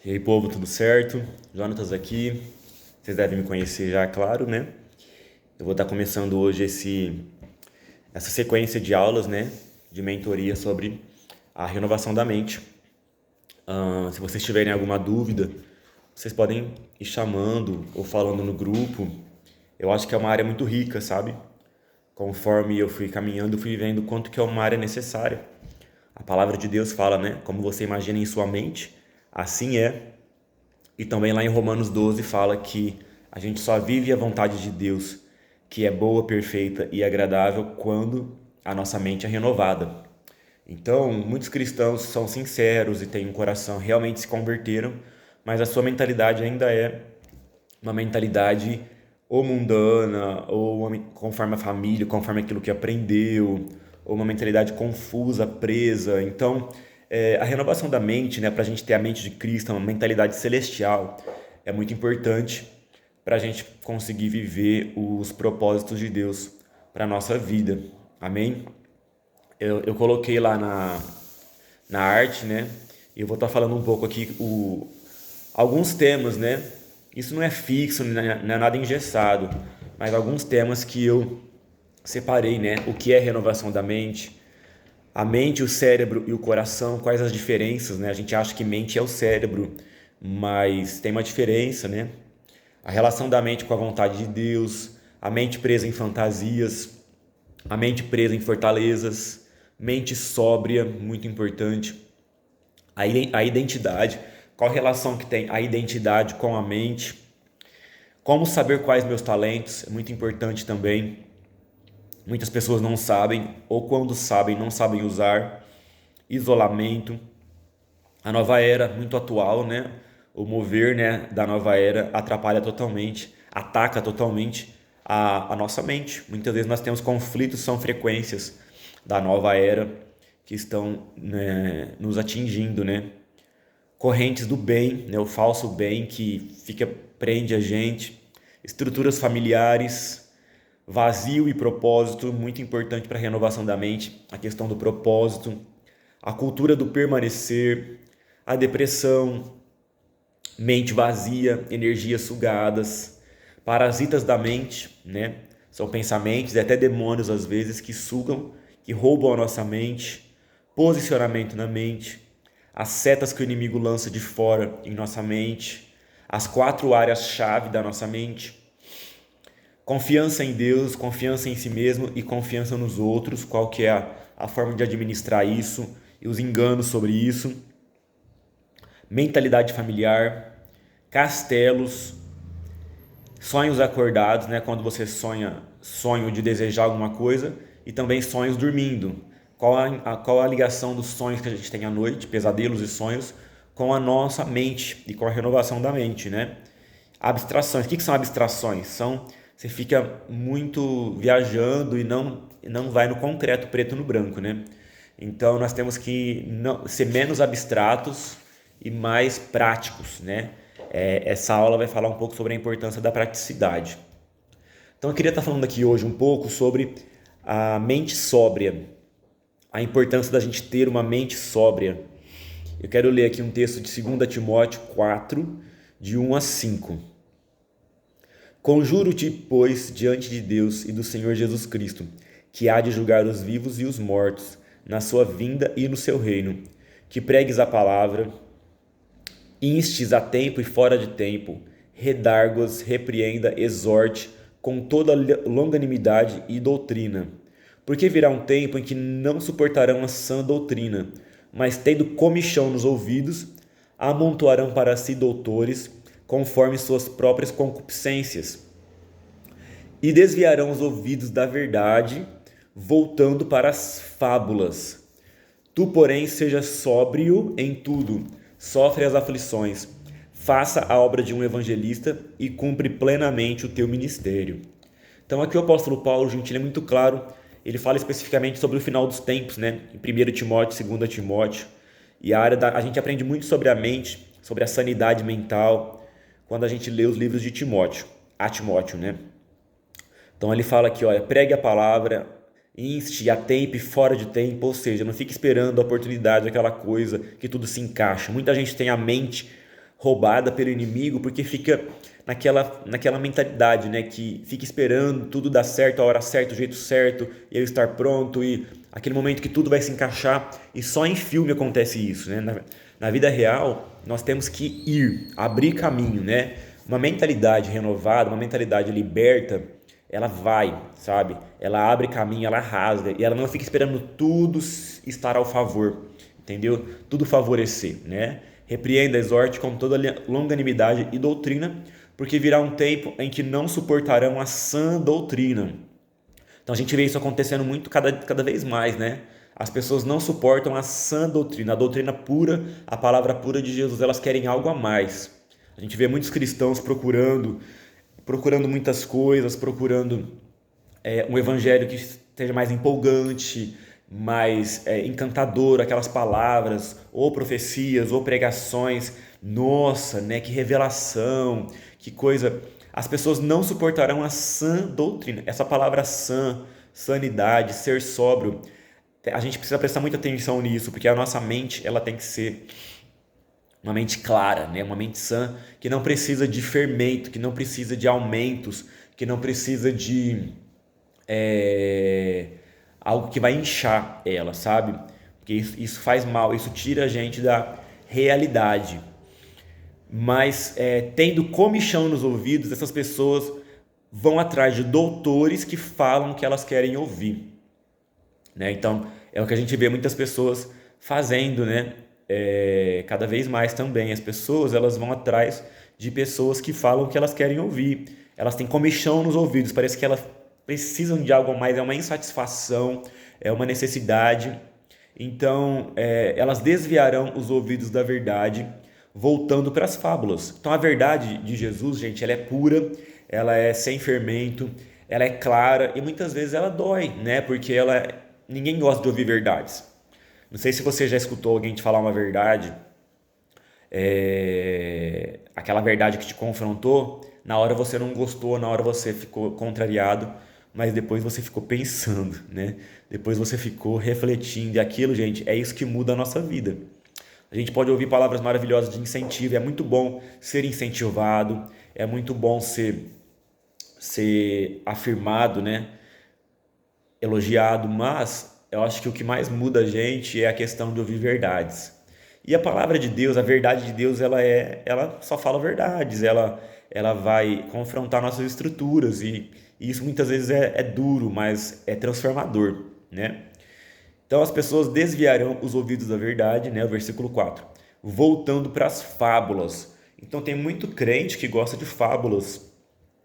E aí, povo, tudo certo? Jonatas aqui. Vocês devem me conhecer já, claro, né? Eu vou estar começando hoje essa sequência de aulas, né? De mentoria sobre a renovação da mente. Se vocês tiverem alguma dúvida, vocês podem ir chamando ou falando no grupo. Eu acho que é uma área muito rica, sabe? Conforme eu fui caminhando, eu fui vendo o quanto que é uma área necessária. A palavra de Deus fala, né? Como você imagina em sua mente, assim é. E também lá em Romanos 12 fala que a gente só vive a vontade de Deus, que é boa, perfeita e agradável, quando a nossa mente é renovada. Então, muitos cristãos são sinceros e têm um coração, realmente se converteram, mas a sua mentalidade ainda é uma mentalidade ou mundana, ou conforme a família, conforme aquilo que aprendeu, ou uma mentalidade confusa, presa. Então, a renovação da mente, né, para a gente ter a mente de Cristo, uma mentalidade celestial, é muito importante para a gente conseguir viver os propósitos de Deus para a nossa vida. Amém? Eu coloquei lá na arte, né? E eu vou estar falando um pouco aqui alguns temas, né? Isso não é fixo, não é nada engessado, mas alguns temas que eu separei, né? O que é renovação da mente, a mente, o cérebro e o coração, quais as diferenças, né? A gente acha que mente é o cérebro, mas tem uma diferença, né? A relação da mente com a vontade de Deus, a mente presa em fantasias, a mente presa em fortalezas, mente sóbria, muito importante. A identidade, qual relação que tem a identidade com a mente, como saber quais meus talentos, é muito importante também. Muitas pessoas não sabem, ou quando sabem, não sabem usar. Isolamento, a nova era, muito atual, né? O mover, né, da nova era atrapalha totalmente, ataca totalmente a nossa mente. Muitas vezes nós temos conflitos, são frequências da nova era que estão, né, nos atingindo, né? Correntes do bem, né, o falso bem que prende a gente, estruturas familiares, vazio e propósito, muito importante para a renovação da mente, a questão do propósito, a cultura do permanecer, a depressão, mente vazia, energias sugadas, parasitas da mente, né? São pensamentos e até demônios às vezes que sugam, que roubam a nossa mente, posicionamento na mente, as setas que o inimigo lança de fora em nossa mente, as 4 áreas-chave da nossa mente, confiança em Deus, confiança em si mesmo e confiança nos outros, qual que é a forma de administrar isso e os enganos sobre isso, mentalidade familiar, castelos, sonhos acordados, né? Quando você sonho de desejar alguma coisa, e também sonhos dormindo. Qual a ligação dos sonhos que a gente tem à noite, pesadelos e sonhos, com a nossa mente e com a renovação da mente, né? Abstrações. O que são abstrações? Você fica muito viajando e não vai no concreto, preto no branco, né? Então nós temos que ser menos abstratos e mais práticos, né? Essa aula vai falar um pouco sobre a importância da praticidade. Então eu queria estar falando aqui hoje um pouco sobre a mente sóbria, a importância da gente ter uma mente sóbria. Eu quero ler aqui um texto de 2 Timóteo 4, de 1 a 5. Conjuro-te, pois, diante de Deus e do Senhor Jesus Cristo, que há de julgar os vivos e os mortos, na sua vinda e no seu reino, que pregues a palavra, instes a tempo e fora de tempo, redargue-os, repreenda, exorte, com toda longanimidade e doutrina. Porque virá um tempo em que não suportarão a sã doutrina, mas tendo comichão nos ouvidos, amontoarão para si doutores, conforme suas próprias concupiscências, e desviarão os ouvidos da verdade, voltando para as fábulas. Tu, porém, seja sóbrio em tudo, sofre as aflições, faça a obra de um evangelista e cumpre plenamente o teu ministério. Então aqui o apóstolo Paulo, gente, ele é muito claro, ele fala especificamente sobre o final dos tempos, né? Em 1 Timóteo, 2 Timóteo, e a gente aprende muito sobre a mente, sobre a sanidade mental, quando a gente lê os livros de Timóteo, né? Então ele fala aqui, olha, pregue a palavra, inste a tempo e fora de tempo, ou seja, não fique esperando a oportunidade, aquela coisa que tudo se encaixa. Muita gente tem a mente roubada pelo inimigo, porque fica naquela mentalidade, né, que fica esperando tudo dar certo, a hora certa, o jeito certo, e eu estar pronto, e aquele momento que tudo vai se encaixar, e só em filme acontece isso, né? Na vida real, nós temos que ir, abrir caminho, né? Uma mentalidade renovada, uma mentalidade liberta, ela vai, sabe? Ela abre caminho, ela rasga, e ela não fica esperando tudo estar ao favor, entendeu? Tudo favorecer, né? Repreenda, exorte com toda longanimidade e doutrina, porque virá um tempo em que não suportarão a sã doutrina. Então a gente vê isso acontecendo muito cada vez mais, né? As pessoas não suportam a sã doutrina, a doutrina pura, a palavra pura de Jesus, elas querem algo a mais. A gente vê muitos cristãos procurando muitas coisas, procurando um evangelho que esteja mais empolgante, mais encantador, aquelas palavras, ou profecias, ou pregações. Nossa, né? Que revelação, que coisa. As pessoas não suportarão a sã doutrina. Essa palavra sã, sanidade, ser sóbrio, a gente precisa prestar muita atenção nisso, porque a nossa mente ela tem que ser uma mente clara, né? Uma mente sã, que não precisa de fermento, que não precisa de aumentos, que não precisa de algo que vai inchar ela, sabe? Porque isso faz mal, isso tira a gente da realidade. Mas tendo comichão nos ouvidos, essas pessoas vão atrás de doutores que falam o que elas querem ouvir, né? Então é o que a gente vê muitas pessoas fazendo, né? Cada vez mais também as pessoas elas vão atrás de pessoas que falam o que elas querem ouvir. Elas têm comichão nos ouvidos, parece que elas precisam de algo a mais, é uma insatisfação, é uma necessidade. Então elas desviarão os ouvidos da verdade, voltando para as fábulas. Então a verdade de Jesus, gente, ela é pura, ela é sem fermento, ela é clara e muitas vezes ela dói, né? Porque ninguém gosta de ouvir verdades. Não sei se você já escutou alguém te falar uma verdade, aquela verdade que te confrontou, na hora você não gostou, na hora você ficou contrariado, mas depois você ficou pensando, né? Depois você ficou refletindo, e aquilo, gente, é isso que muda a nossa vida. A gente pode ouvir palavras maravilhosas de incentivo, é muito bom ser incentivado, é muito bom ser afirmado, né? Elogiado, mas eu acho que o que mais muda a gente é a questão de ouvir verdades. E a palavra de Deus, a verdade de Deus, ela só fala verdades, ela vai confrontar nossas estruturas e isso muitas vezes é duro, mas é transformador, né? Então as pessoas desviarão os ouvidos da verdade, né? O versículo 4, voltando para as fábulas. Então tem muito crente que gosta de fábulas,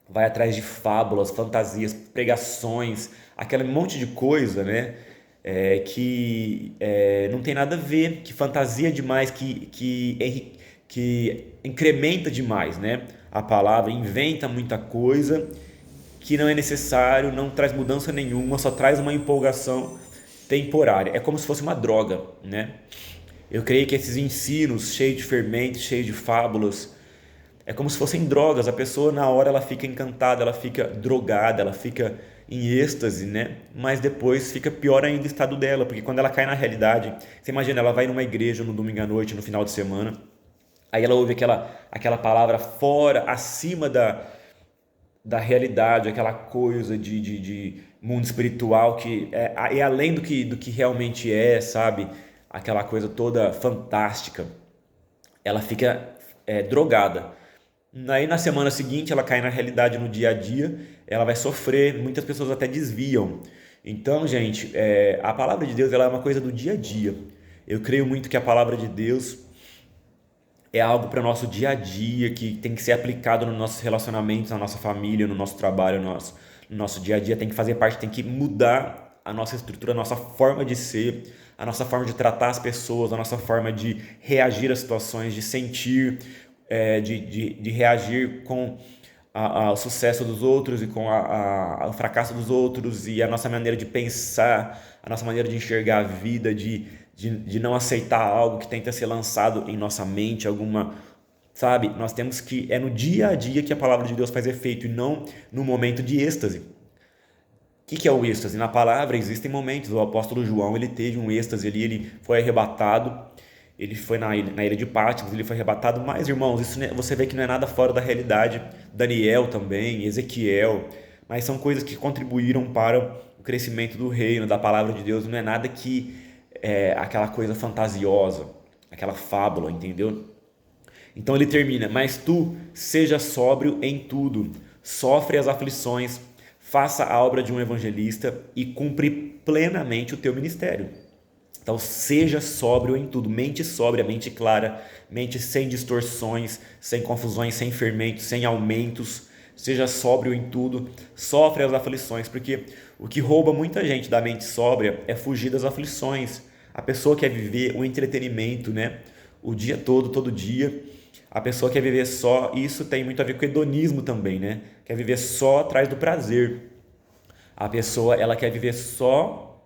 vai atrás de fábulas, fantasias, pregações, aquele monte de coisa, né? Que não tem nada a ver, que fantasia demais, que incrementa demais, né? A palavra inventa muita coisa que não é necessário, não traz mudança nenhuma, só traz uma empolgação temporária. É como se fosse uma droga, né? Eu creio que esses ensinos cheios de fermentos, cheios de fábulas, é como se fossem drogas. A pessoa na hora ela fica encantada, ela fica drogada, ela fica em êxtase, né? Mas depois fica pior ainda o estado dela, porque quando ela cai na realidade, você imagina, ela vai numa igreja no domingo à noite, no final de semana, aí ela ouve aquela palavra fora, acima da realidade, aquela coisa de mundo espiritual que é além do que realmente é, sabe? Aquela coisa toda fantástica. Ela fica drogada. Aí na semana seguinte ela cai na realidade no dia a dia, ela vai sofrer, muitas pessoas até desviam. Então, gente, a palavra de Deus ela é uma coisa do dia a dia. Eu creio muito que a palavra de Deus é algo para o nosso dia a dia, que tem que ser aplicado nos nossos relacionamentos, na nossa família, no nosso trabalho, no nosso dia a dia, tem que fazer parte, tem que mudar a nossa estrutura, a nossa forma de ser, a nossa forma de tratar as pessoas, a nossa forma de reagir às situações, de sentir, de reagir com o sucesso dos outros e com o fracasso dos outros e a nossa maneira de pensar, a nossa maneira de enxergar a vida, de não aceitar algo que tenta ser lançado em nossa mente, sabe? Nós temos que, no dia a dia que a palavra de Deus faz efeito e não no momento de êxtase. O que é o êxtase? Na palavra existem momentos, o apóstolo João ele teve um êxtase ali, ele foi arrebatado, ele foi na ilha de Patmos, ele foi arrebatado. Mas, irmãos, isso você vê que não é nada fora da realidade. Daniel também, Ezequiel, mas são coisas que contribuíram para o crescimento do reino, da palavra de Deus. Não é nada que é aquela coisa fantasiosa, aquela fábula, entendeu? Então ele termina: mas tu seja sóbrio em tudo, sofre as aflições, faça a obra de um evangelista e cumpre plenamente o teu ministério. Então seja sóbrio em tudo, mente sóbria, mente clara, mente sem distorções, sem confusões, sem fermentos, sem aumentos. Seja sóbrio em tudo, sofre as aflições, porque o que rouba muita gente da mente sóbria é fugir das aflições. A pessoa quer viver o entretenimento, né? O dia todo, todo dia. A pessoa quer viver só, e isso tem muito a ver com o hedonismo também, né? Quer viver só atrás do prazer. A pessoa, ela quer viver só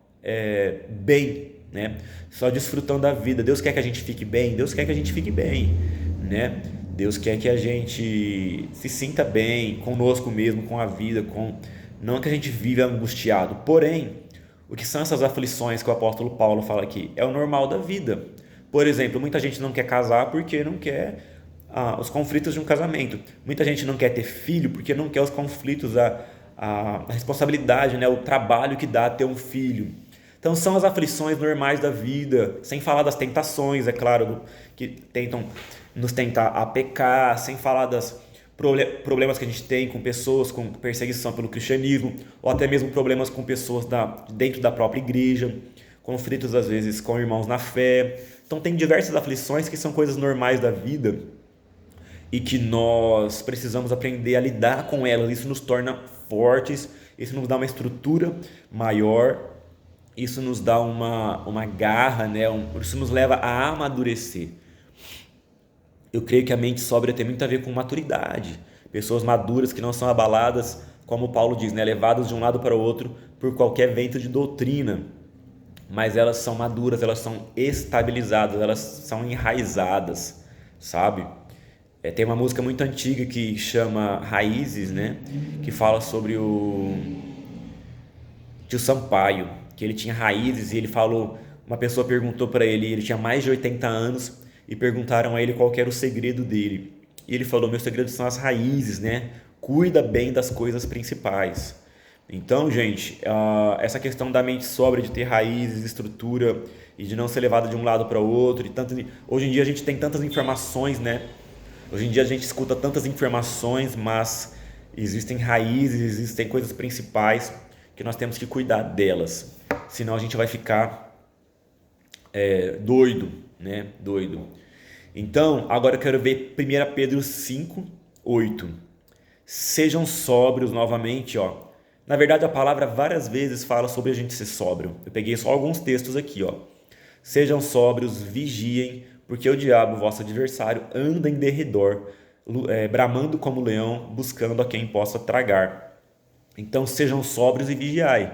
bem, né? Só desfrutando da vida. Deus quer que a gente fique bem, Deus quer que a gente fique bem, né? Deus quer que a gente se sinta bem conosco mesmo, com a vida, não que a gente viva angustiado. Porém, o que são essas aflições que o apóstolo Paulo fala aqui? É o normal da vida. Por exemplo, muita gente não quer casar porque não quer os conflitos de um casamento. Muita gente não quer ter filho porque não quer os conflitos, a responsabilidade, né? O trabalho que dá ter um filho. Então são as aflições normais da vida, sem falar das tentações, é claro, que tentam nos tentar a pecar, sem falar das problemas que a gente tem com pessoas com perseguição pelo cristianismo, ou até mesmo problemas com pessoas dentro da própria igreja, conflitos às vezes com irmãos na fé. Então tem diversas aflições que são coisas normais da vida e que nós precisamos aprender a lidar com elas. Isso nos torna fortes, isso nos dá uma estrutura maior, isso nos dá uma garra, né? Isso nos leva a amadurecer. Eu creio que a mente sóbria tem muito a ver com maturidade. Pessoas maduras que não são abaladas, como Paulo diz, né? Levadas de um lado para o outro por qualquer vento de doutrina. Mas elas são maduras, elas são estabilizadas, elas são enraizadas, sabe? Tem uma música muito antiga que chama Raízes, né? Que fala sobre o Tio Sampaio, que ele tinha raízes e ele falou, uma pessoa perguntou para ele tinha mais de 80 anos e perguntaram a ele qual era o segredo dele. E ele falou: meu segredo são as raízes, né? Cuida bem das coisas principais. Então, gente, essa questão da mente sóbria, de ter raízes, estrutura e de não ser levado de um lado para o outro. Hoje em dia a gente tem tantas informações, né? Hoje em dia a gente escuta tantas informações, mas existem raízes, existem coisas principais que nós temos que cuidar delas. Senão a gente vai ficar doido, né? Doido. Então, agora eu quero ver 1 Pedro 5, 8. Sejam sóbrios novamente, ó. Na verdade, a palavra várias vezes fala sobre a gente ser sóbrio. Eu peguei só alguns textos aqui, ó. Sejam sóbrios, vigiem, porque o diabo, vosso adversário, anda em derredor, bramando como leão, buscando a quem possa tragar. Então, sejam sóbrios e vigiai.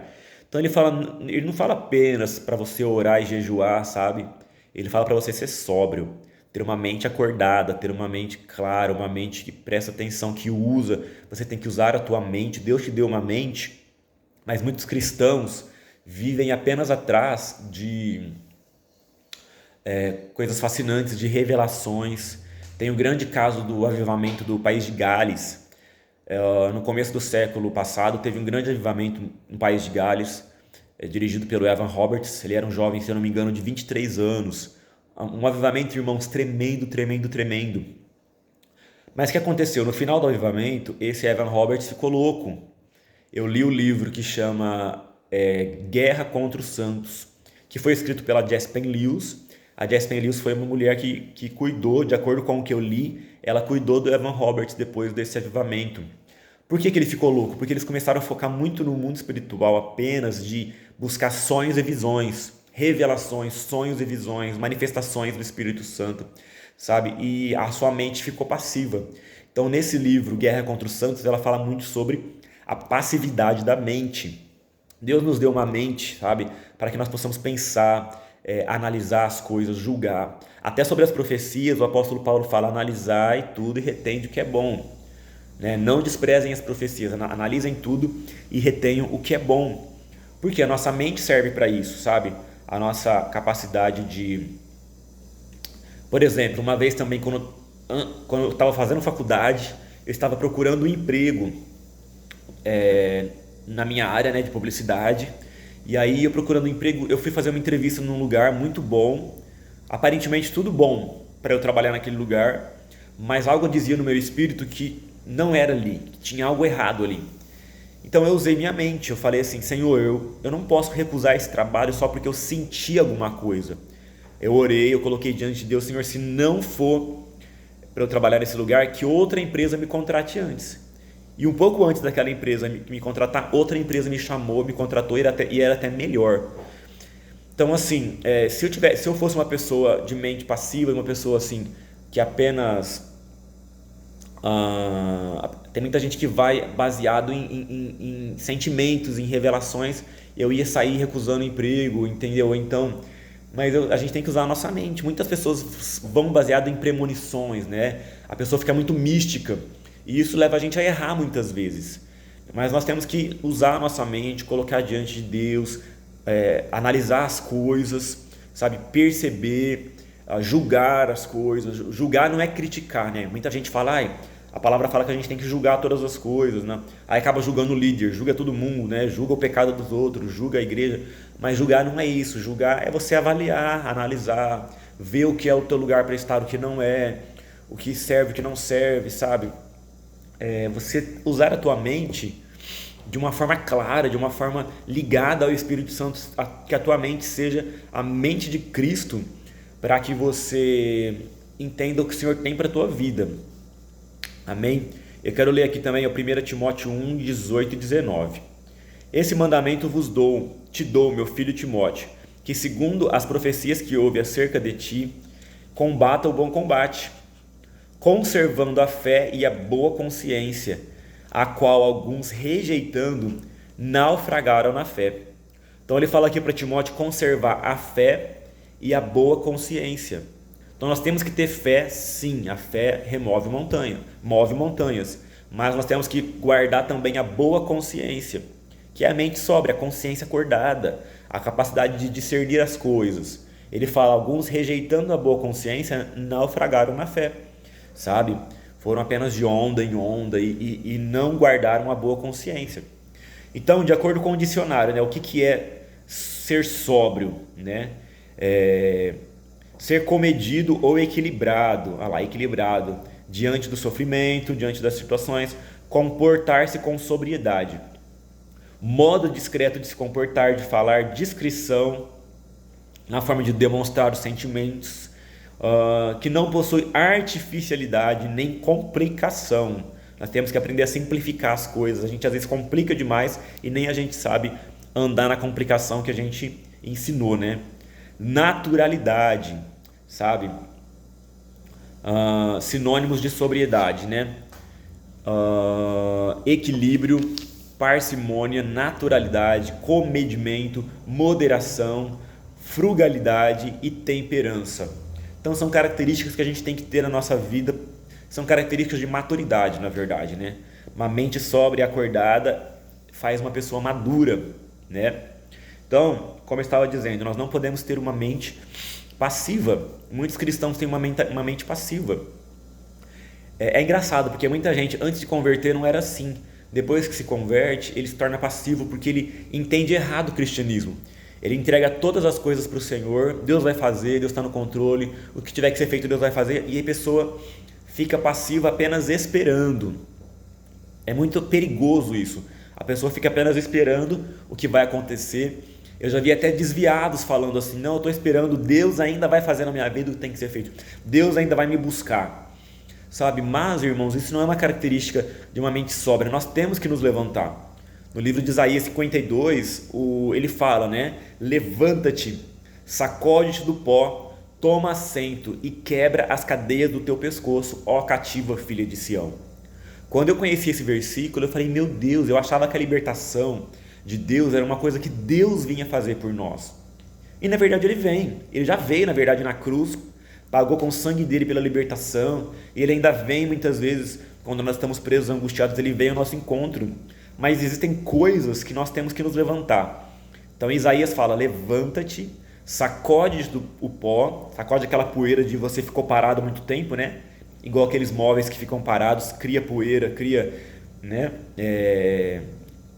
Então, ele não fala apenas para você orar e jejuar, sabe? Ele fala para você ser sóbrio, ter uma mente acordada, ter uma mente clara, uma mente que presta atenção, que usa. Você tem que usar a tua mente. Deus te deu uma mente, mas muitos cristãos vivem apenas atrás de coisas fascinantes, de revelações. Tem o grande caso do avivamento do país de Gales. No começo do século passado, teve um grande avivamento no país de Gales, dirigido pelo Evan Roberts. Ele era um jovem, se eu não me engano, de 23 anos. Um avivamento, irmãos, tremendo, tremendo, tremendo. Mas o que aconteceu? No final do avivamento, esse Evan Roberts ficou louco. Eu li o livro que chama Guerra contra os Santos, que foi escrito pela Jespen Lewis. A Jespen Lewis foi uma mulher que cuidou, de acordo com o que eu li, ela cuidou do Evan Roberts depois desse avivamento. Por que ele ficou louco? Porque eles começaram a focar muito no mundo espiritual, apenas de buscar sonhos e visões, revelações, sonhos e visões, manifestações do Espírito Santo, sabe? E a sua mente ficou passiva. Então, nesse livro, Guerra contra os Santos, ela fala muito sobre a passividade da mente. Deus nos deu uma mente, sabe? Para que nós possamos pensar, analisar as coisas, julgar. Até sobre as profecias, o apóstolo Paulo fala: analisai tudo e retende o que é bom. Né? Não desprezem as profecias, analisem tudo e retenham o que é bom. Porque a nossa mente serve para isso, sabe? A nossa capacidade de Por exemplo, uma vez também, quando eu estava fazendo faculdade, eu estava procurando um emprego na minha área, né, de publicidade. E aí, eu procurando um emprego, eu fui fazer uma entrevista num lugar muito bom, aparentemente tudo bom para eu trabalhar naquele lugar, mas algo dizia no meu espírito que não era ali, que tinha algo errado ali. Então eu usei minha mente, eu falei assim: Senhor, eu não posso recusar esse trabalho só porque eu senti alguma coisa. Eu orei, eu coloquei diante de Deus: Senhor, se não for para eu trabalhar nesse lugar, que outra empresa me contrate antes. E um pouco antes daquela empresa me contratar, outra empresa me chamou, me contratou e era até melhor. Então, assim, se eu fosse uma pessoa de mente passiva, uma pessoa assim que apenas tem muita gente que vai baseado em sentimentos, em revelações, eu ia sair recusando emprego, entendeu? Então, mas a gente tem que usar a nossa mente. Muitas pessoas vão baseado em premonições, né? A pessoa fica muito mística e isso leva a gente a errar muitas vezes. Mas nós temos que usar a nossa mente, colocar diante de Deus, analisar as coisas, sabe? Perceber, julgar as coisas. Julgar não é criticar, né? Muita gente fala, a palavra fala que a gente tem que julgar todas as coisas, né? Aí acaba julgando o líder, julga todo mundo, né? Julga o pecado dos outros, julga a igreja. Mas julgar não é isso. Julgar é você avaliar, analisar, ver o que é o teu lugar para estar, o que não é, o que serve, o que não serve, sabe? Você usar a tua mente de uma forma clara, de uma forma ligada ao Espírito Santo, que a tua mente seja a mente de Cristo, para que você entenda o que o Senhor tem para a tua vida. Amém? Eu quero ler aqui também 1 Timóteo 1, 18 e 19. Esse mandamento te dou, meu filho Timóteo, que segundo as profecias que houve acerca de ti, combata o bom combate, conservando a fé e a boa consciência, a qual alguns, rejeitando, naufragaram na fé. Então ele fala aqui para Timóteo conservar a fé e a boa consciência. Então nós temos que ter fé, sim, a fé move montanhas, mas nós temos que guardar também a boa consciência, que é a mente sóbria, a consciência acordada, a capacidade de discernir as coisas. Ele fala, alguns rejeitando a boa consciência, naufragaram na fé, sabe? Foram apenas de onda em onda e não guardaram a boa consciência. Então, de acordo com o dicionário, né, o que é ser sóbrio, né? Ser comedido ou equilibrado, equilibrado, diante do sofrimento, diante das situações, comportar-se com sobriedade. Modo discreto de se comportar, de falar, discrição, na forma de demonstrar os sentimentos, que não possui artificialidade nem complicação. Nós temos que aprender a simplificar as coisas. A gente às vezes complica demais e nem a gente sabe andar na complicação que a gente ensinou, né? Naturalidade, sabe? Sinônimos de sobriedade, né? Equilíbrio, parcimônia, naturalidade, comedimento, moderação, frugalidade e temperança. Então são características que a gente tem que ter na nossa vida, são características de maturidade, na verdade, né? Uma mente sóbria e acordada faz uma pessoa madura, né? Então, como eu estava dizendo, nós não podemos ter uma mente passiva. Muitos cristãos têm uma mente passiva. É engraçado, porque muita gente, antes de converter, não era assim. Depois que se converte, ele se torna passivo, porque ele entende errado o cristianismo. Ele entrega todas as coisas para o Senhor, Deus vai fazer, Deus está no controle, o que tiver que ser feito Deus vai fazer, e a pessoa fica passiva apenas esperando. É muito perigoso isso. A pessoa fica apenas esperando o que vai acontecer. Eu já vi até desviados falando assim, não, eu estou esperando, Deus ainda vai fazer na minha vida o que tem que ser feito, Deus ainda vai me buscar, sabe? Mas, irmãos, isso não é uma característica de uma mente sóbria, nós temos que nos levantar. No livro de Isaías 52, ele fala, né? Levanta-te, sacode-te do pó, toma assento e quebra as cadeias do teu pescoço, ó cativa filha de Sião. Quando eu conheci esse versículo, eu falei, meu Deus, eu achava que a libertação de Deus era uma coisa que Deus vinha fazer por nós. E na verdade ele já veio na verdade na cruz, pagou com o sangue dele pela libertação, e ele ainda vem muitas vezes, quando nós estamos presos, angustiados, ele vem ao nosso encontro. Mas existem coisas que nós temos que nos levantar. Então Isaías fala, levanta-te, sacode o pó, sacode aquela poeira de você ficou parado há muito tempo, né? Igual aqueles móveis que ficam parados, cria poeira, cria, né?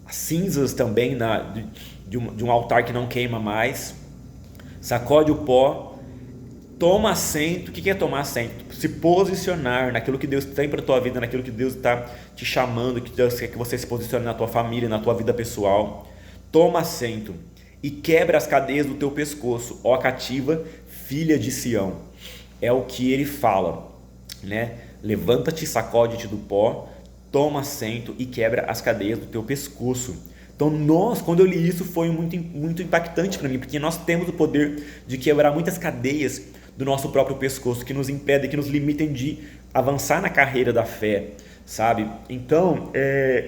As cinzas também de um altar que não queima mais. Sacode o pó, toma assento. O que é tomar assento? Se posicionar naquilo que Deus tem para a tua vida, naquilo que Deus está te chamando, que Deus quer que você se posicione na tua família, na tua vida pessoal. Toma assento e quebra as cadeias do teu pescoço, ó cativa, filha de Sião. É o que ele fala, né? Levanta-te, sacode-te do pó, toma assento e quebra as cadeias do teu pescoço. Então quando eu li isso, foi muito, muito impactante para mim, porque nós temos o poder de quebrar muitas cadeias do nosso próprio pescoço, que nos impedem, que nos limitem de avançar na carreira da fé, sabe? Então,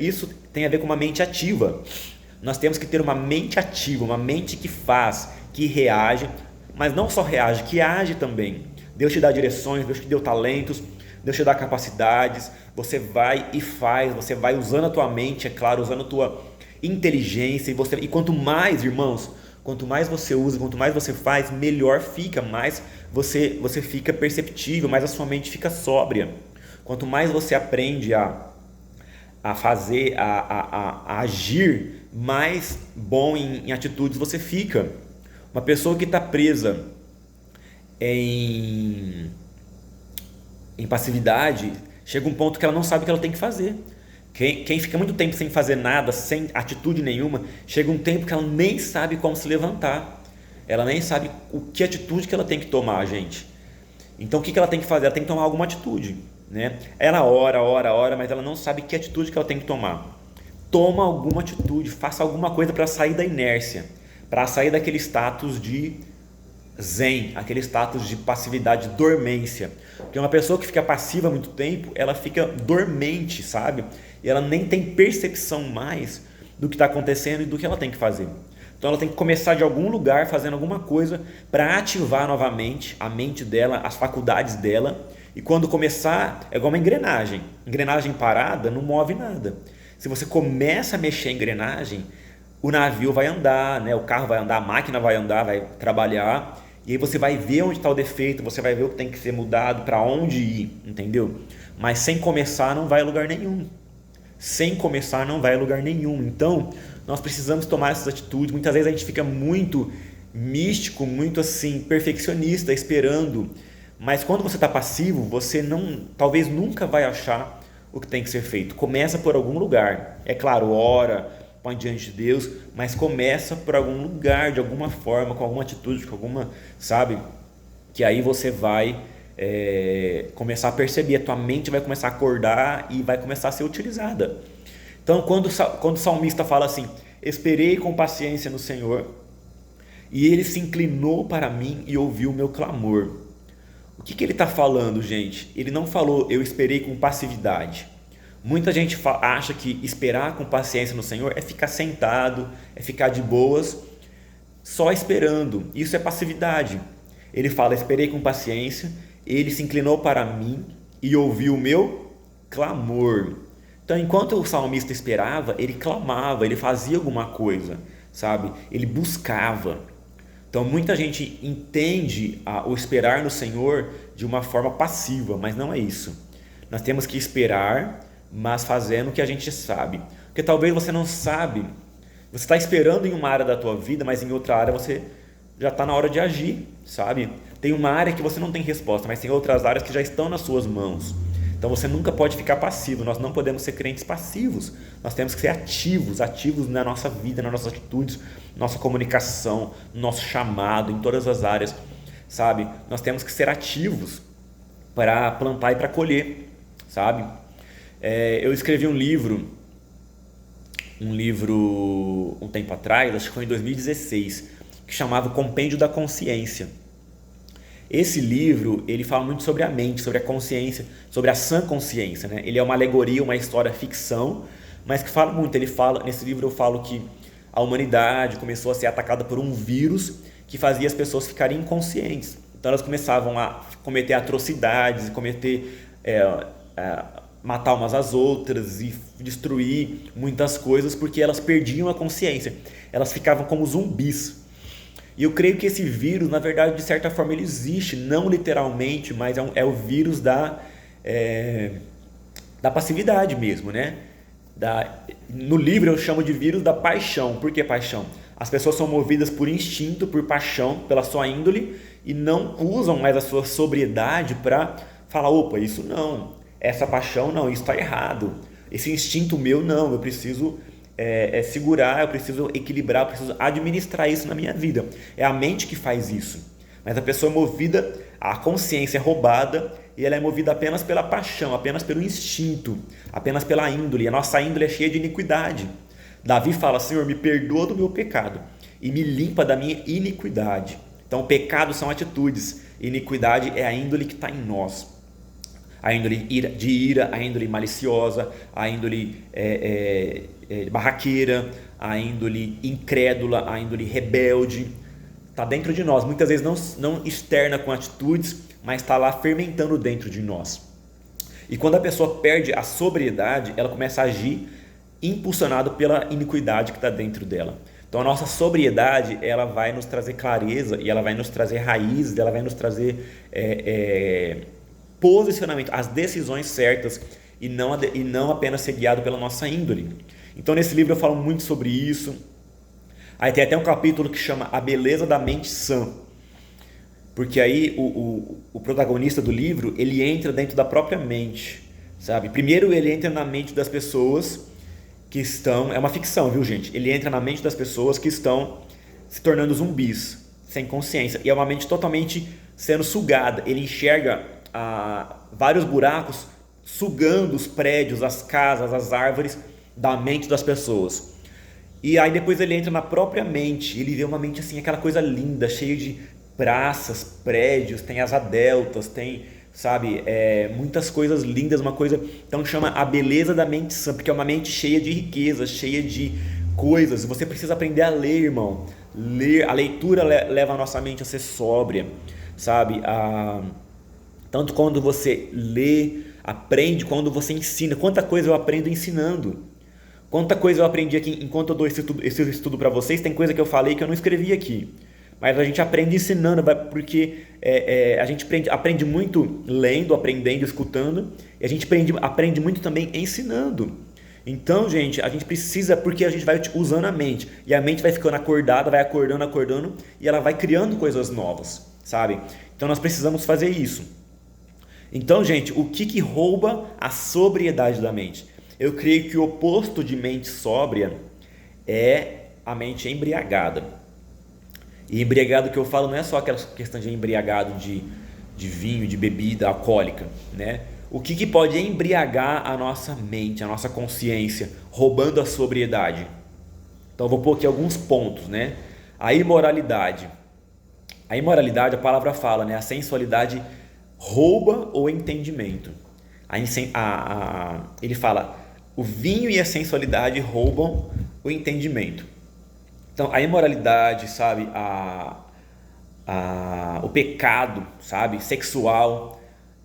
isso tem a ver com uma mente ativa. Nós temos que ter uma mente ativa, uma mente que faz, que reage, mas não só reage, que age também. Deus te dá direções, Deus te deu talentos, Deus te dá capacidades, você vai e faz, você vai usando a tua mente, é claro, usando a tua inteligência, e quanto mais, irmãos, quanto mais você usa, quanto mais você faz, melhor fica, mais você fica perceptível, mais a sua mente fica sóbria. Quanto mais você aprende a fazer, a agir, mais bom em atitudes você fica. Uma pessoa que está presa em passividade, chega um ponto que ela não sabe o que ela tem que fazer. Quem fica muito tempo sem fazer nada, sem atitude nenhuma, chega um tempo que ela nem sabe como se levantar. Ela nem sabe que atitude que ela tem que tomar, gente. Então o que ela tem que fazer? Ela tem que tomar alguma atitude, né? Ela ora, mas ela não sabe que atitude que ela tem que tomar. Toma alguma atitude, faça alguma coisa para sair da inércia, para sair daquele status de zen, aquele status de passividade, dormência. Porque uma pessoa que fica passiva há muito tempo, ela fica dormente, sabe? E ela nem tem percepção mais do que está acontecendo e do que ela tem que fazer. Então ela tem que começar de algum lugar, fazendo alguma coisa para ativar novamente a mente dela, as faculdades dela. E quando começar, é igual uma engrenagem. Engrenagem parada não move nada. Se você começa a mexer a engrenagem, o navio vai andar, né? O carro vai andar, a máquina vai andar, vai trabalhar. E aí você vai ver onde está o defeito, você vai ver o que tem que ser mudado, para onde ir, entendeu? Mas sem começar não vai a lugar nenhum. Sem começar não vai a lugar nenhum. Então, nós precisamos tomar essas atitudes. Muitas vezes a gente fica muito místico, muito assim, perfeccionista, esperando. Mas quando você está passivo, você talvez nunca vai achar o que tem que ser feito. Começa por algum lugar. É claro, ora, põe diante de Deus, mas começa por algum lugar, de alguma forma, com alguma atitude, com alguma, sabe? Que aí você vai começar a perceber, a tua mente vai começar a acordar e vai começar a ser utilizada. Então, quando o salmista fala assim, esperei com paciência no Senhor, e ele se inclinou para mim e ouviu o meu clamor. O que ele está falando, gente? Ele não falou, eu esperei com passividade. Muita gente acha que esperar com paciência no Senhor é ficar sentado, é ficar de boas, só esperando. Isso é passividade. Ele fala, esperei com paciência, ele se inclinou para mim e ouviu o meu clamor. Então, enquanto o salmista esperava, ele clamava, ele fazia alguma coisa, sabe? Ele buscava. Então, muita gente entende o esperar no Senhor de uma forma passiva, mas não é isso. Nós temos que esperar, mas fazendo o que a gente sabe. Porque talvez você não sabe, você está esperando em uma área da tua vida, mas em outra área você já está na hora de agir, sabe? Tem uma área que você não tem resposta, mas tem outras áreas que já estão nas suas mãos. Então você nunca pode ficar passivo, nós não podemos ser crentes passivos, nós temos que ser ativos na nossa vida, nas nossas atitudes, nossa comunicação, nosso chamado, em todas as áreas, sabe? Nós temos que ser ativos para plantar e para colher, sabe? Eu escrevi um livro um tempo atrás, acho que foi em 2016, que chamava Compêndio da Consciência. Esse livro, ele fala muito sobre a mente, sobre a consciência, sobre a sã consciência, né? Ele é uma alegoria, uma história ficção, mas que fala muito. Nesse livro eu falo que a humanidade começou a ser atacada por um vírus que fazia as pessoas ficarem inconscientes. Então elas começavam a cometer atrocidades, matar umas às outras e destruir muitas coisas porque elas perdiam a consciência. Elas ficavam como zumbis. E eu creio que esse vírus, na verdade, de certa forma, ele existe, não literalmente, mas é o vírus da passividade mesmo, né? No livro eu chamo de vírus da paixão. Por que paixão? As pessoas são movidas por instinto, por paixão, pela sua índole e não usam mais a sua sobriedade para falar, opa, isso não, essa paixão não, isso está errado, esse instinto meu não, eu preciso segurar, eu preciso equilibrar, eu preciso administrar isso na minha vida. É a mente que faz isso, mas a pessoa é movida, a consciência é roubada e ela é movida apenas pela paixão, apenas pelo instinto, apenas pela índole. A nossa índole é cheia de iniquidade. Davi fala, Senhor, me perdoa do meu pecado e me limpa da minha iniquidade. Então, pecado são atitudes, iniquidade é a índole que está em nós. A índole de ira, a índole maliciosa, a índole barraqueira, a índole incrédula, a índole rebelde. Está dentro de nós, muitas vezes não externa com atitudes, mas está lá fermentando dentro de nós. E quando a pessoa perde a sobriedade, ela começa a agir impulsionado pela iniquidade que está dentro dela. Então a nossa sobriedade, ela vai nos trazer clareza e ela vai nos trazer raízes, ela vai nos trazer posicionamento, as decisões certas e não apenas ser guiado pela nossa índole. Então nesse livro eu falo muito sobre isso. Aí tem até um capítulo que chama A Beleza da Mente Sã, porque aí o protagonista do livro, ele entra dentro da própria mente, sabe? Primeiro ele entra na mente das pessoas que estão, é uma ficção, viu gente? Ele entra na mente das pessoas que estão se tornando zumbis, sem consciência, e é uma mente totalmente sendo sugada. Ele enxerga vários buracos sugando os prédios, as casas, as árvores da mente das pessoas. E aí depois ele entra na própria mente, ele vê uma mente assim, aquela coisa linda, cheia de praças, prédios, tem asa deltas, tem, sabe, muitas coisas lindas, uma coisa, então chama a beleza da mente sã, porque é uma mente cheia de riqueza, cheia de coisas. Você precisa aprender a ler, irmão. A leitura leva a nossa mente a ser sóbria, sabe, tanto quando você lê, aprende, quando você ensina. Quanta coisa eu aprendo ensinando. Quanta coisa eu aprendi aqui enquanto eu dou esse estudo para vocês. Tem coisa que eu falei que eu não escrevi aqui, mas a gente aprende ensinando, porque a gente aprende muito lendo, aprendendo, escutando, e a gente aprende muito também ensinando. Então, gente, a gente precisa, porque a gente vai usando a mente, e a mente vai ficando acordada, vai acordando, e ela vai criando coisas novas, sabe? Então nós precisamos fazer isso. Então, gente, o que rouba a sobriedade da mente? Eu creio que o oposto de mente sóbria é a mente embriagada. E embriagado que eu falo não é só aquela questão de embriagado de vinho, de bebida alcoólica, né? O que pode embriagar a nossa mente, a nossa consciência, roubando a sobriedade? Então eu vou pôr aqui alguns pontos, né? A imoralidade. A imoralidade, a palavra fala, né? A sensualidade rouba o entendimento. Ele fala, o vinho e a sensualidade roubam o entendimento. Então a imoralidade, sabe, o pecado, sabe, sexual,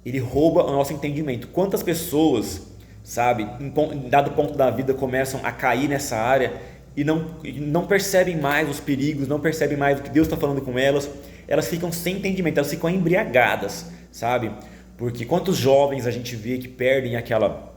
ele rouba o nosso entendimento. Quantas pessoas, sabe, em dado ponto da vida começam a cair nessa área e não percebem mais os perigos, não percebem mais o que Deus está falando com elas, elas ficam sem entendimento, elas ficam embriagadas, sabe? Porque quantos jovens a gente vê que perdem aquela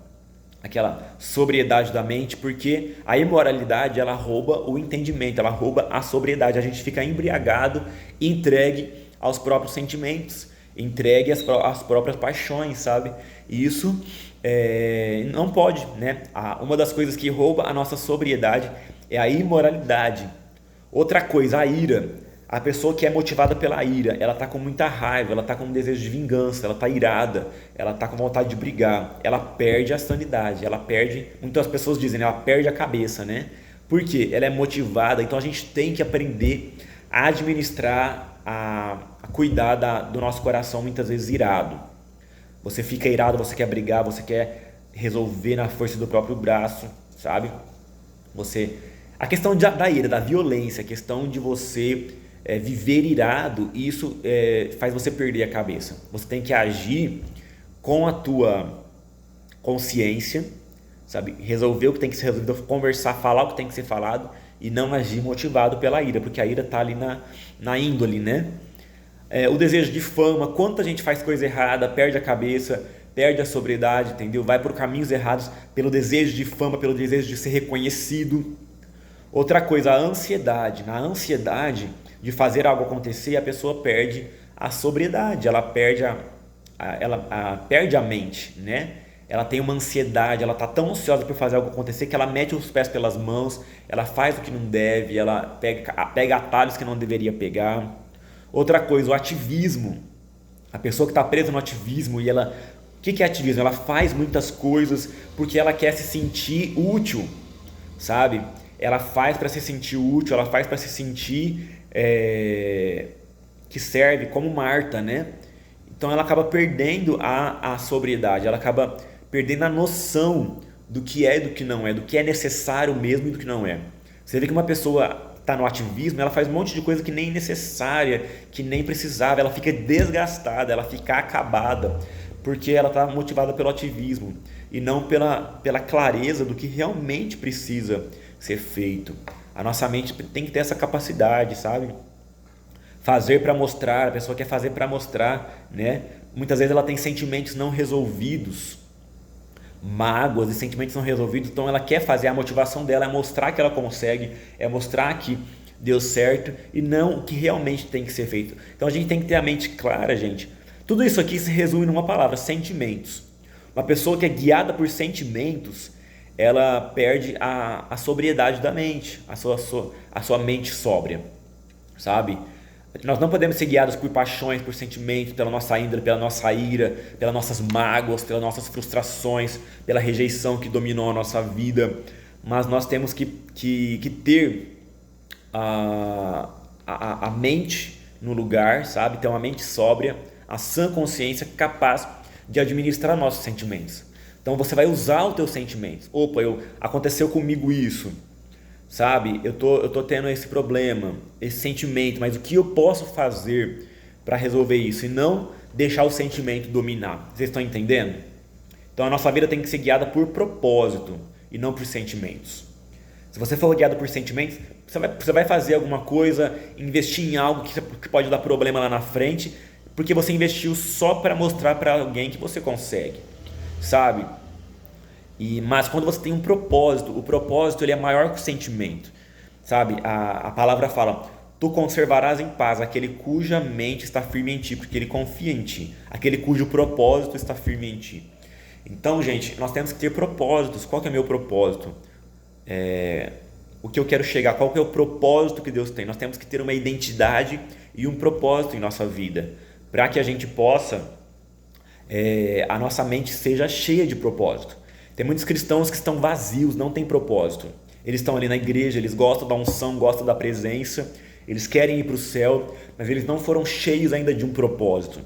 sobriedade da mente, porque a imoralidade, ela rouba o entendimento, ela rouba a sobriedade. A gente fica embriagado, entregue aos próprios sentimentos, entregue às próprias paixões, sabe? E isso não pode, né? Uma das coisas que rouba a nossa sobriedade é a imoralidade. Outra coisa, a ira. A pessoa que é motivada pela ira, ela está com muita raiva, ela está com um desejo de vingança, ela está irada, ela está com vontade de brigar, ela perde a sanidade, ela perde, muitas pessoas dizem, ela perde a cabeça, né? Por quê? Ela é motivada. Então a gente tem que aprender a administrar, a cuidar do nosso coração muitas vezes irado. Você fica irado, você quer brigar, você quer resolver na força do próprio braço, sabe? A questão da ira, da violência, a questão de você viver irado, isso faz você perder a cabeça. Você tem que agir com a tua consciência, sabe? Resolver o que tem que ser resolvido, conversar, falar o que tem que ser falado e não agir motivado pela ira, porque a ira está ali na índole, né? O desejo de fama, quanta gente faz coisa errada, perde a cabeça, perde a sobriedade, entendeu? Vai por caminhos errados pelo desejo de fama, pelo desejo de ser reconhecido. Outra coisa, a ansiedade. Na ansiedade de fazer algo acontecer, a pessoa perde a sobriedade, ela perde perde a mente, né? Ela tem uma ansiedade, ela está tão ansiosa por fazer algo acontecer que ela mete os pés pelas mãos, ela faz o que não deve, ela pega atalhos que não deveria pegar. Outra coisa, o ativismo. A pessoa que está presa no ativismo e ela... O que é ativismo? Ela faz muitas coisas porque ela quer se sentir útil, sabe? Ela faz para se sentir útil, ela faz para se sentir que serve, como Marta, né? Então ela acaba perdendo a sobriedade, ela acaba perdendo a noção do que é e do que não é, do que é necessário mesmo e do que não é. Você vê que uma pessoa está no ativismo, ela faz um monte de coisa que nem necessária, que nem precisava, ela fica desgastada, ela fica acabada, porque ela está motivada pelo ativismo e não pela clareza do que realmente precisa ser feito. A nossa mente tem que ter essa capacidade, sabe? Fazer para mostrar, a pessoa quer fazer para mostrar, né? Muitas vezes ela tem sentimentos não resolvidos, mágoas e sentimentos não resolvidos, então ela quer fazer, a motivação dela é mostrar que ela consegue, é mostrar que deu certo e não o que realmente tem que ser feito. Então a gente tem que ter a mente clara, gente. Tudo isso aqui se resume numa palavra: sentimentos. Uma pessoa que é guiada por sentimentos, ela perde a sobriedade da mente, a sua mente sóbria, sabe? Nós não podemos ser guiados por paixões, por sentimentos, pela nossa índole, pela nossa ira, pelas nossas mágoas, pelas nossas frustrações, pela rejeição que dominou a nossa vida, mas nós temos que ter a mente no lugar, sabe? Ter uma mente sóbria, a sã consciência capaz de administrar nossos sentimentos. Então você vai usar os teus sentimentos. Opa, aconteceu comigo isso, sabe? Eu tô tendo esse problema, esse sentimento, mas o que eu posso fazer para resolver isso? E não deixar o sentimento dominar. Vocês estão entendendo? Então a nossa vida tem que ser guiada por propósito e não por sentimentos. Se você for guiado por sentimentos, você vai fazer alguma coisa, investir em algo que pode dar problema lá na frente, porque você investiu só para mostrar para alguém que você consegue, sabe? Mas quando você tem um propósito, o propósito ele é maior que o sentimento, sabe? A palavra fala: tu conservarás em paz aquele cuja mente está firme em ti, porque ele confia em ti, aquele cujo propósito está firme em ti. Então, gente, nós temos que ter propósitos. Qual que é o meu propósito? O que eu quero chegar? Qual que é o propósito que Deus tem? Nós temos que ter uma identidade e um propósito em nossa vida, para que a gente possa, a nossa mente seja cheia de propósito. Tem muitos cristãos que estão vazios, não tem propósito. Eles estão ali na igreja, eles gostam da unção, gostam da presença, eles querem ir para o céu, mas eles não foram cheios ainda de um propósito,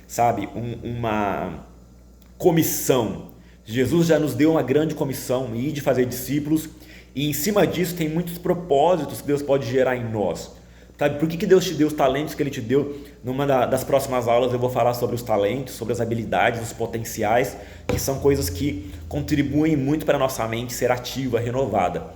sabe? Uma comissão. Jesus já nos deu uma grande comissão, ir de fazer discípulos, e em cima disso tem muitos propósitos que Deus pode gerar em nós. Sabe, por que Deus te deu os talentos que Ele te deu? Numa das próximas aulas eu vou falar sobre os talentos, sobre as habilidades, os potenciais, que são coisas que contribuem muito para a nossa mente ser ativa, renovada.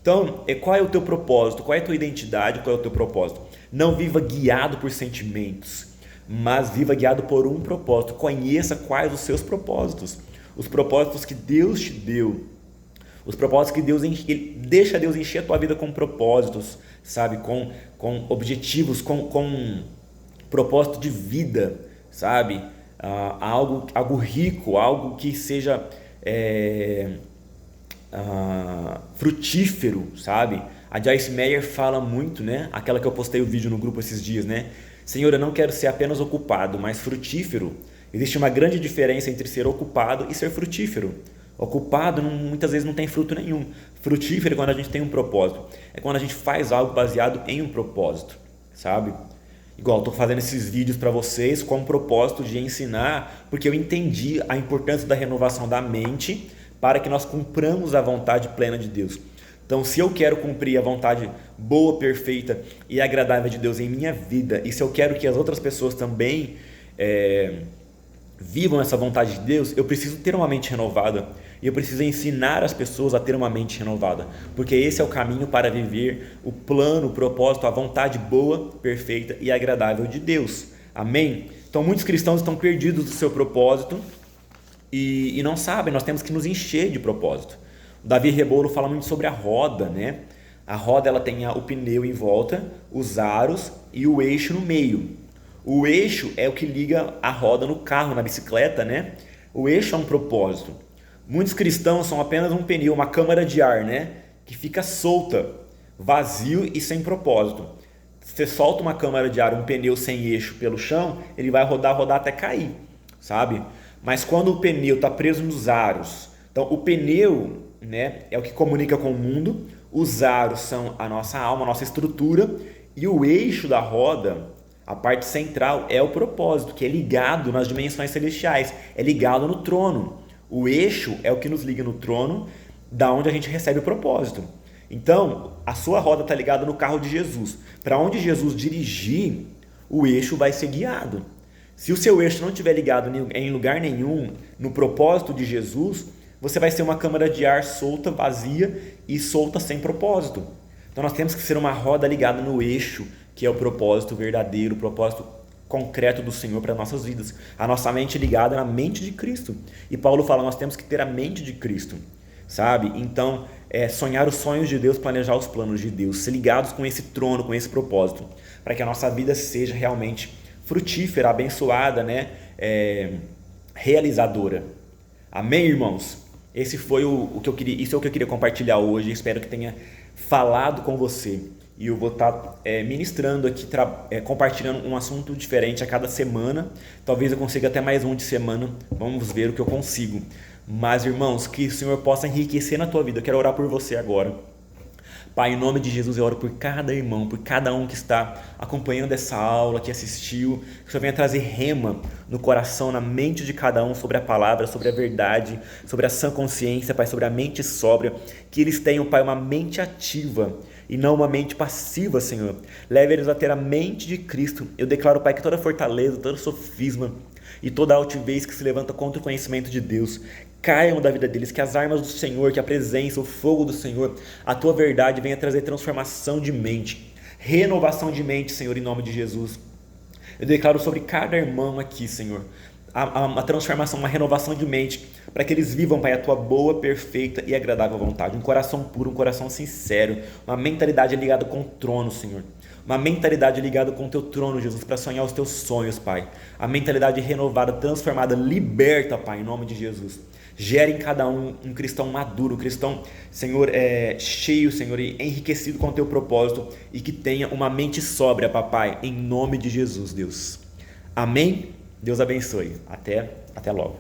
Então, qual é o teu propósito? Qual é a tua identidade? Qual é o teu propósito? Não viva guiado por sentimentos, mas viva guiado por um propósito. Conheça quais os seus propósitos, os propósitos que Deus te deu. Os propósitos que Deus deixa Deus encher a tua vida com propósitos, sabe? Com objetivos, com propósito de vida, sabe? Algo rico, algo que seja frutífero, sabe? A Joyce Meyer fala muito, né? Aquela que eu postei o vídeo no grupo esses dias, né? Senhor, eu não quero ser apenas ocupado, mas frutífero. Existe uma grande diferença entre ser ocupado e ser frutífero. Ocupado muitas vezes não tem fruto nenhum. Frutífero é quando a gente tem um propósito. É quando a gente faz algo baseado em um propósito, sabe? Igual, estou fazendo esses vídeos para vocês com o propósito de ensinar, porque eu entendi a importância da renovação da mente para que nós cumpramos a vontade plena de Deus. Então, se eu quero cumprir a vontade boa, perfeita e agradável de Deus em minha vida, e se eu quero que as outras pessoas também vivam essa vontade de Deus, eu preciso ter uma mente renovada. E eu preciso ensinar as pessoas a ter uma mente renovada. Porque esse é o caminho para viver o plano, o propósito, a vontade boa, perfeita e agradável de Deus. Amém? Então muitos cristãos estão perdidos do seu propósito e não sabem. Nós temos que nos encher de propósito. O Davi Rebolo fala muito sobre a roda, né? A roda, ela tem o pneu em volta, os aros e o eixo no meio. O eixo é o que liga a roda no carro, na bicicleta, né? O eixo é um propósito. Muitos cristãos são apenas um pneu, uma câmara de ar, né? Que fica solta, vazio e sem propósito. Você solta uma câmara de ar, um pneu sem eixo pelo chão, ele vai rodar até cair, sabe? Mas quando o pneu está preso nos aros, então o pneu, né, é o que comunica com o mundo, os aros são a nossa alma, a nossa estrutura, e o eixo da roda, a parte central, é o propósito, que é ligado nas dimensões celestiais, é ligado no trono. O eixo é o que nos liga no trono, da onde a gente recebe o propósito. Então, a sua roda está ligada no carro de Jesus. Para onde Jesus dirigir, o eixo vai ser guiado. Se o seu eixo não estiver ligado em lugar nenhum, no propósito de Jesus, você vai ser uma câmara de ar solta, vazia e solta sem propósito. Então nós temos que ser uma roda ligada no eixo, que é o propósito verdadeiro, o propósito concreto do Senhor para nossas vidas. A nossa mente ligada na mente de Cristo. E Paulo fala, nós temos que ter a mente de Cristo, sabe? Então, sonhar os sonhos de Deus, planejar os planos de Deus, ser ligados com esse trono, com esse propósito, para que a nossa vida seja realmente frutífera, abençoada, né? Realizadora. Amém, irmãos? Esse foi o que eu queria, isso é o que eu queria compartilhar hoje. Espero que tenha falado com você. E eu vou estar ministrando aqui, compartilhando um assunto diferente a cada semana. Talvez eu consiga até mais um de semana. Vamos ver o que eu consigo. Mas, irmãos, que o Senhor possa enriquecer na tua vida. Eu quero orar por você agora. Pai, em nome de Jesus, eu oro por cada irmão, por cada um que está acompanhando essa aula, que assistiu, que o Senhor venha trazer rema no coração, na mente de cada um sobre a palavra, sobre a verdade, sobre a sã consciência, Pai, sobre a mente sóbria, que eles tenham, Pai, uma mente ativa e não uma mente passiva, Senhor. Leve eles a ter a mente de Cristo. Eu declaro, Pai, que toda fortaleza, todo sofisma e toda altivez que se levanta contra o conhecimento de Deus caiam da vida deles, que as armas do Senhor, que a presença, o fogo do Senhor, a tua verdade venha trazer transformação de mente, renovação de mente, Senhor, em nome de Jesus. Eu declaro sobre cada irmão aqui, Senhor, uma transformação, uma renovação de mente, para que eles vivam, Pai, a tua boa, perfeita e agradável vontade, um coração puro, um coração sincero, uma mentalidade ligada com o trono, Senhor, uma mentalidade ligada com o teu trono, Jesus, para sonhar os teus sonhos, Pai, a mentalidade renovada, transformada, liberta, Pai, em nome de Jesus. Gere em cada um cristão maduro, um cristão, Senhor, cheio, Senhor, e enriquecido com o teu propósito, e que tenha uma mente sóbria, papai, em nome de Jesus, Deus. Amém? Deus abençoe. Até logo.